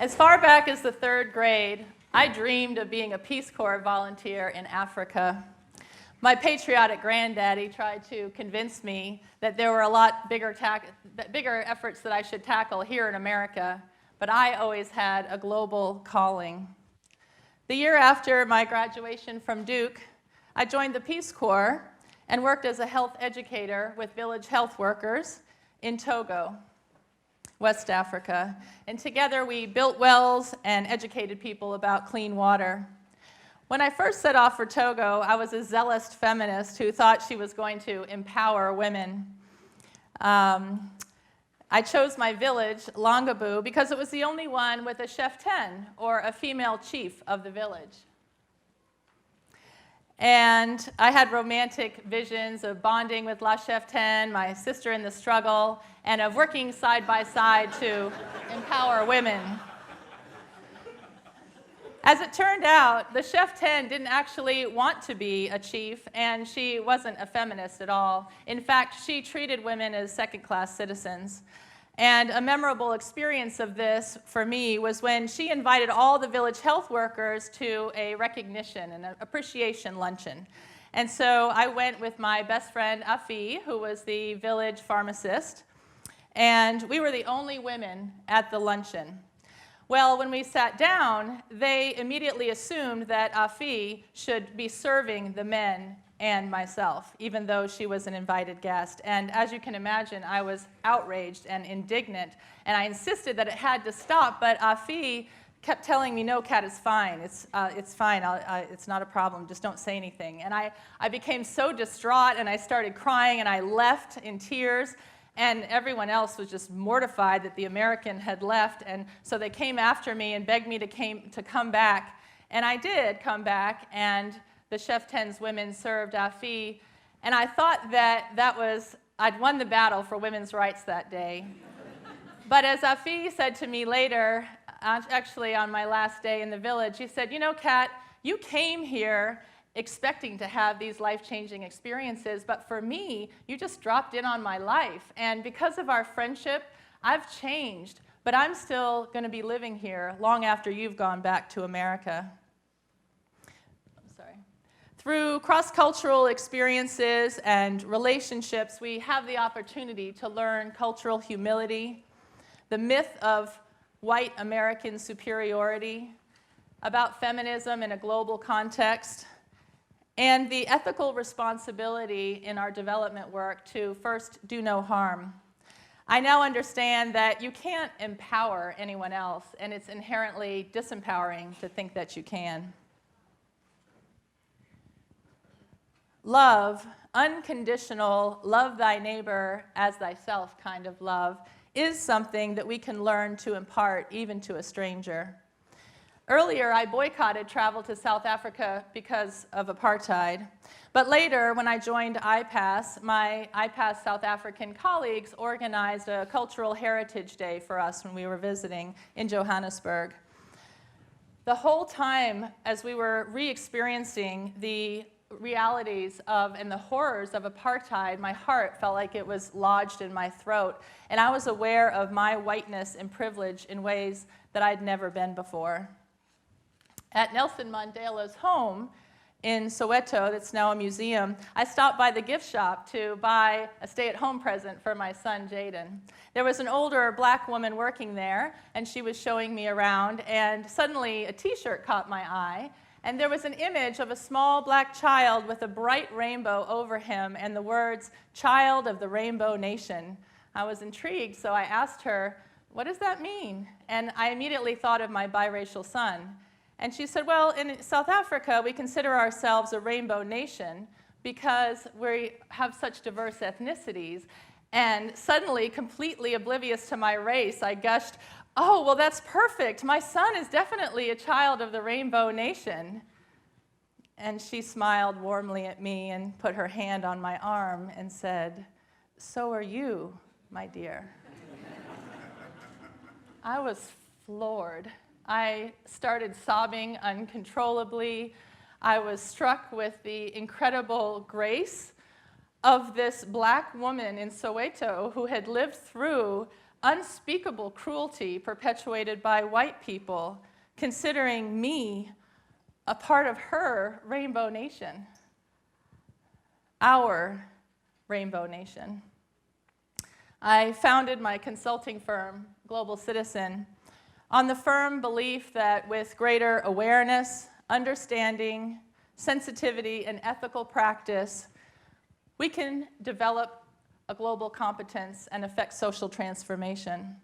As far back as the 3rd grade, I dreamed of being a Peace Corps volunteer in Africa. My patriotic granddaddy tried to convince me that there were a lot bigger efforts that I should tackle here in America, but I always had a global calling. The year after my graduation from Duke, I joined the Peace Corps and worked as a health educator with village health workers in Togo, West Africa. And together we built wells and educated people about clean water. When I first set off for Togo, I was a zealous feminist who thought she was going to empower women. I chose my village, Longabu, because it was the only one with a cheftaine, or a female chief of the village. And I had romantic visions of bonding with La Cheftaine, my sister in the struggle, and of working side by side to empower women. As it turned out, the Cheftaine didn't actually want to be a chief, and she wasn't a feminist at all. In fact, she treated women as second-class citizens. And a memorable experience of this for me was when she invited all the village health workers to a recognition and an appreciation luncheon. And so I went with my best friend, Afi, who was the village pharmacist, and we were the only women at the luncheon. Well, when we sat down, they immediately assumed that Afi should be serving the men and myself, even though she was an invited guest. And as you can imagine, I was outraged and indignant, and I insisted that it had to stop, but Afi kept telling me, no, Kat, it's fine. It's fine. It's not a problem. Just don't say anything. And I became so distraught, and I started crying, and I left in tears, and everyone else was just mortified that the American had left, and so they came after me and begged me to come back. And I did come back, and the Cheftaine's women served Afi, and I thought that I'd won the battle for women's rights that day. But as Afi said to me later, actually on my last day in the village, he said, you know, Kat, you came here expecting to have these life-changing experiences, but for me, you just dropped in on my life, and because of our friendship, I've changed, but I'm still going to be living here long after you've gone back to America. Through cross-cultural experiences and relationships, we have the opportunity to learn cultural humility, the myth of white American superiority, about feminism in a global context, and the ethical responsibility in our development work to first do no harm. I now understand that you can't empower anyone else, and it's inherently disempowering to think that you can. Love, unconditional, love thy neighbor as thyself kind of love, is something that we can learn to impart even to a stranger. Earlier, I boycotted travel to South Africa because of apartheid. But later, when I joined IPAS, my IPAS South African colleagues organized a cultural heritage day for us when we were visiting in Johannesburg. The whole time, as we were re-experiencing the realities of and the horrors of apartheid, my heart felt like it was lodged in my throat, and I was aware of my whiteness and privilege in ways that I'd never been before. At Nelson Mandela's home in Soweto, that's now a museum, I stopped by the gift shop to buy a stay-at-home present for my son, Jaden. There was an older black woman working there, and she was showing me around, and suddenly a t-shirt caught my eye, and there was an image of a small black child with a bright rainbow over him and the words, "Child of the Rainbow Nation." I was intrigued, so I asked her, "What does that mean?" And I immediately thought of my biracial son. And she said, well, in South Africa, we consider ourselves a rainbow nation because we have such diverse ethnicities. And suddenly, completely oblivious to my race, I gushed, oh, well, that's perfect. My son is definitely a child of the Rainbow Nation. And she smiled warmly at me and put her hand on my arm and said, so are you, my dear. I was floored. I started sobbing uncontrollably. I was struck with the incredible grace of this black woman in Soweto who had lived through unspeakable cruelty perpetuated by white people, considering me a part of her rainbow nation, our rainbow nation. I founded my consulting firm, Global Citizen, on the firm belief that with greater awareness, understanding, sensitivity, and ethical practice, we can develop a global competence and affect social transformation.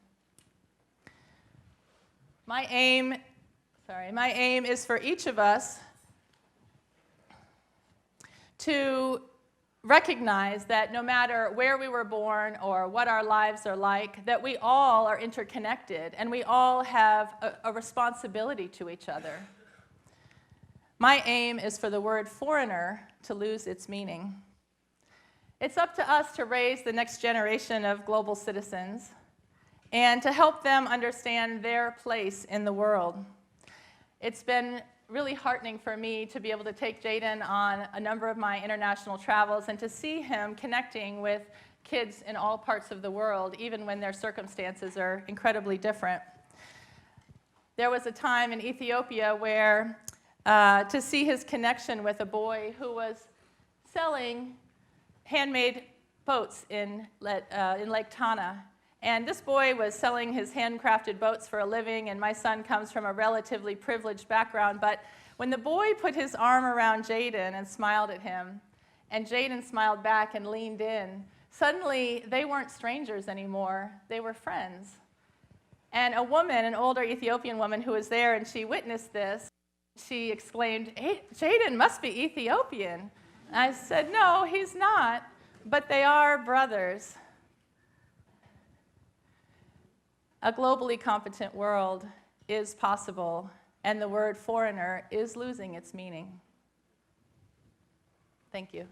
My aim is for each of us to recognize that no matter where we were born or what our lives are like, that we all are interconnected and we all have a responsibility to each other. My aim is for the word foreigner to lose its meaning. It's up to us to raise the next generation of global citizens and to help them understand their place in the world. It's been really heartening for me to be able to take Jaden on a number of my international travels and to see him connecting with kids in all parts of the world, even when their circumstances are incredibly different. There was a time in Ethiopia where to see his connection with a boy who was selling handmade boats in Lake Tana. And this boy was selling his handcrafted boats for a living, and my son comes from a relatively privileged background. But when the boy put his arm around Jaden and smiled at him, and Jaden smiled back and leaned in, suddenly they weren't strangers anymore. They were friends. And a woman, an older Ethiopian woman who was there, and she witnessed this, she exclaimed, "Hey, Jaden must be Ethiopian." And I said, "No, he's not, but they are brothers." A globally competent world is possible, and the word foreigner is losing its meaning. Thank you.